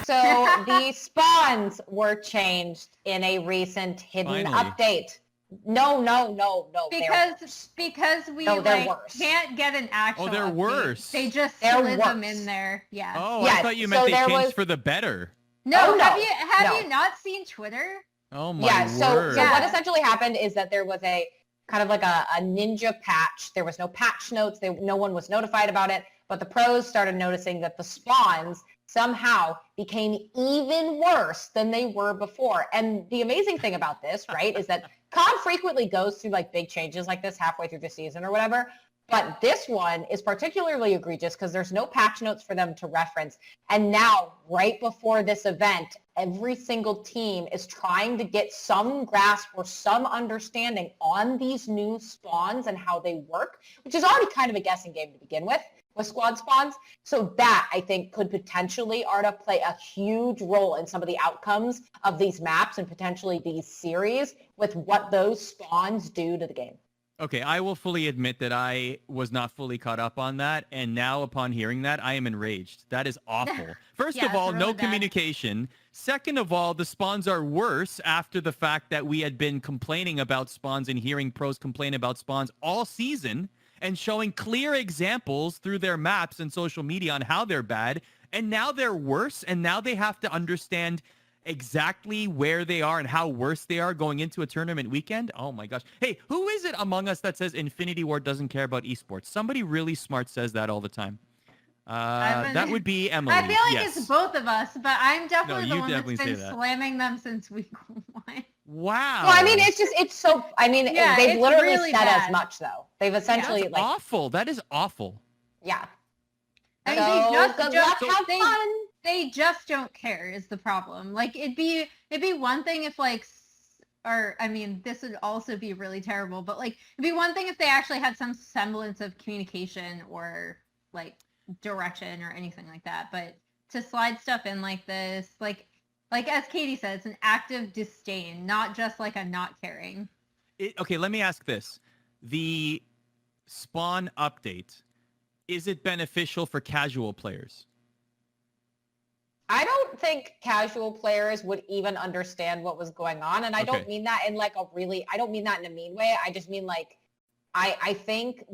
So the spawns were changed in a recent hidden update. No. Because we can't get an actual. Oh, they're update. worse. They just slid them in there. Yeah. Oh, I thought you meant they changed for the better. No, have you not seen Twitter? Oh my word. So what essentially happened is that there was a kind of like a ninja patch. There was no patch notes. No one was notified about it. But the pros started noticing that the spawns somehow became even worse than they were before. And the amazing thing about this, right, is that COD frequently goes through like big changes like this halfway through the season or whatever. But this one is particularly egregious because there's no patch notes for them to reference. And now, right before this event, every single team is trying to get some grasp or some understanding on these new spawns and how they work, which is already kind of a guessing game to begin with squad spawns. So that, I think, could potentially, Arda, play a huge role in some of the outcomes of these maps and potentially these series with what those spawns do to the game. Okay, I will fully admit that I was not fully caught up on that, and now upon hearing that, I am enraged. That is awful. First of all, really no communication. Second of all, the spawns are worse after the fact that we had been complaining about spawns and hearing pros complain about spawns all season and showing clear examples through their maps and social media on how they're bad, and now they're worse, and now they have to understand exactly where they are and how worse they are going into a tournament weekend. Oh my gosh. Hey, who is it among us that says Infinity Ward doesn't care about esports? Somebody really smart says that all the time. That would be Emily. I feel like it's both of us, but I'm definitely the one that's been slamming them since week 1. Wow. Well, I mean, they've literally really said bad. As much, though. They've essentially that's awful. That is awful. Yeah. I mean, they just don't care is the problem. Like it'd be one thing if this would also be really terrible, but like it'd be one thing if they actually had some semblance of communication or like direction or anything like that. But to slide stuff in like this, like as Katie said, it's an active disdain, not just like a not caring. Okay, let me ask this. The spawn update, is it beneficial for casual players? I don't think casual players would even understand what was going on. And I don't mean that in like I don't mean that in a mean way. I just mean like, I think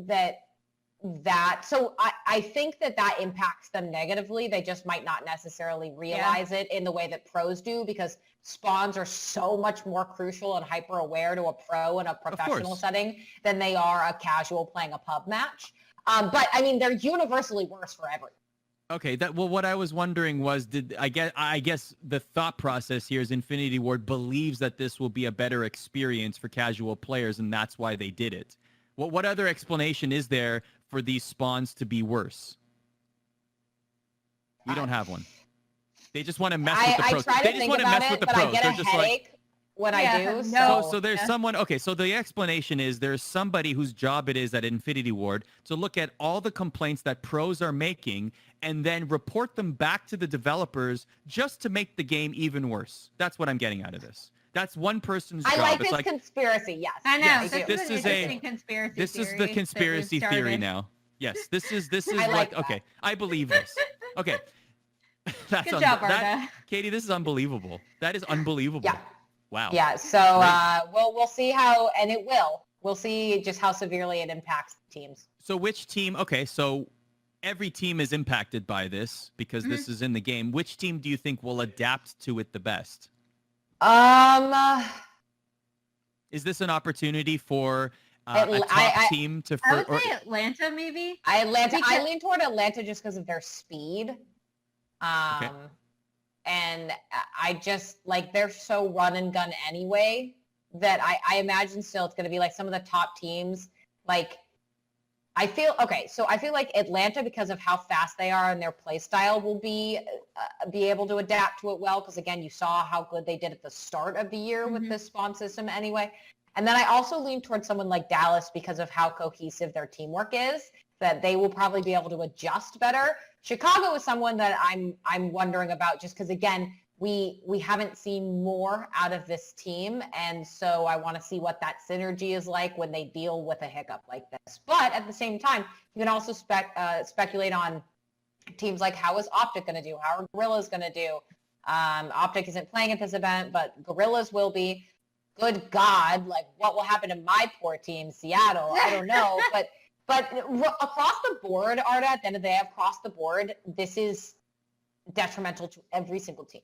I think that impacts them negatively. They just might not necessarily realize it in the way that pros do, because spawns are so much more crucial and hyper aware to a pro in a professional setting than they are a casual playing a pub match. But I mean, they're universally worse for everyone. Okay, what I was wondering was, I guess the thought process here is Infinity Ward believes that this will be a better experience for casual players, and that's why they did it. What other explanation is there for these spawns to be worse? You don't have one. They just want to mess with the pros. They just want to mess with the pros. I get a headache when I do. So there's someone. Okay, so the explanation is there's somebody whose job it is at Infinity Ward to look at all the complaints that pros are making and then report them back to the developers just to make the game even worse. That's what I'm getting out of this. That's one person's job. I like this conspiracy. Yes, I know. Yes, this is a conspiracy. This is the conspiracy theory now. Yes, this is like okay. I believe this. Okay, good job, Arda. Katie, this is unbelievable. That is unbelievable. Yeah. Wow. Yeah. So we'll see how, and we'll see just how severely it impacts teams. So which team? Okay, so every team is impacted by this because this is in the game. Which team do you think will adapt to it the best? Is this an opportunity for a top team to? I would say Atlanta, maybe. I lean toward Atlanta just because of their speed. And I just like they're so run and gun anyway that I imagine still it's going to be like some of the top teams. Like I feel like Atlanta, because of how fast they are and their play style, will be able to adapt to it well. Because again, you saw how good they did at the start of the year with the spawn system anyway. And then I also lean towards someone like Dallas because of how cohesive their teamwork is, that they will probably be able to adjust better. Chicago is someone that I'm wondering about just because, again, we haven't seen more out of this team. And so I want to see what that synergy is like when they deal with a hiccup like this. But at the same time, you can also speculate on teams like how is Optic going to do? How are Guerrillas going to do? Optic isn't playing at this event, but Gorillas will be. Good God, like what will happen to my poor team, Seattle? I don't know, but across the board, Arda, at the end of the day, across the board, this is detrimental to every single team.